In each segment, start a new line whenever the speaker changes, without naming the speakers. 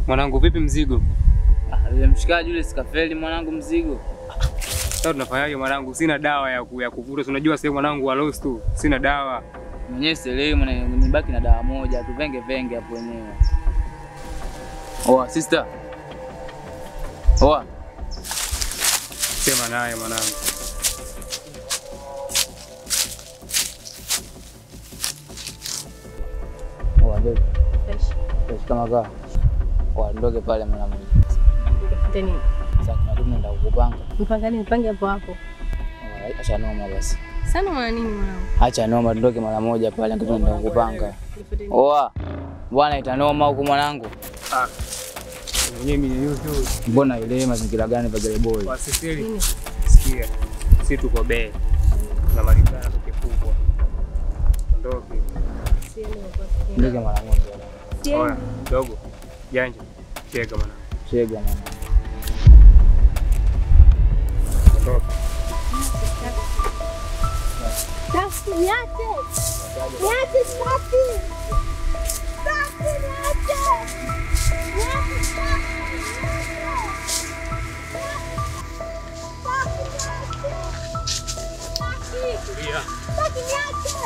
Mwanangu vipi mzigo?
Yule mshikaji yule sikafeli mwanangu mzigo.
Sasa tunafanyaje mwanangu? Sina dawa ya kuvuta. Unajua sasa mwanangu wa lost tu. Sina dawa.
Mwenyewe sielewi mwanangu, nimebaki na dawa moja tu, venge hapo wenyewe. Oa sister. Oa.
Sema naye mwanangu.
Oa ndoge. Fresh kama kaa. Oa ndoge pale mwanangu.
Teni.
Sasa tunaenda kupanga.
Mpanga nini? Mpange hapo hapo.
Acha noma basi.
Sana mwana nini mwanangu?
Acha noma, ndoke mara moja pale ndio tunaenda kupanga. Oa. Bwana itanoma huko mwanangu.
Ah. Mimi ni YouTube.
Mbona ile mazingira gani pale boy?
Kwa sisi sikia. Sisi tuko bei. Na malikana tukifungwa. Ndoke.
Ndoke mara moja.
Oya, dogo. Janja. Chega mwanangu.
Chega mwanangu.
Ndoke.
Safi niache. Niache safi. Safi niache. Niache safi.
Tulia.
Safi niache.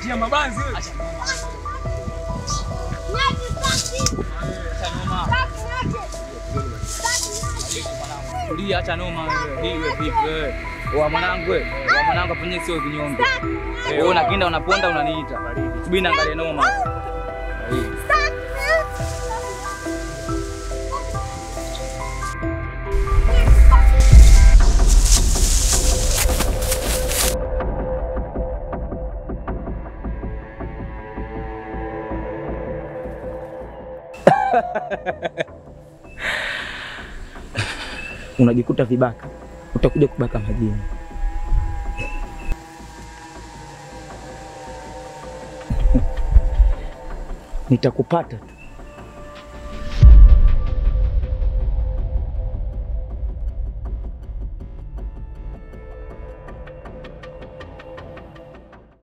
Tia mabanzi.
Niache safi.
Acha noma. Tulia, acha noma wewe. Hii wewe vipi wewe? Wa mwanangu wewe. Wa mwanangu afanye sio kinyonge. Wewe unakinda unaponda unaniita. Subiri naangalie noma. Unajikuta vibaka, utakuja kubaka majini. Nitakupata tu.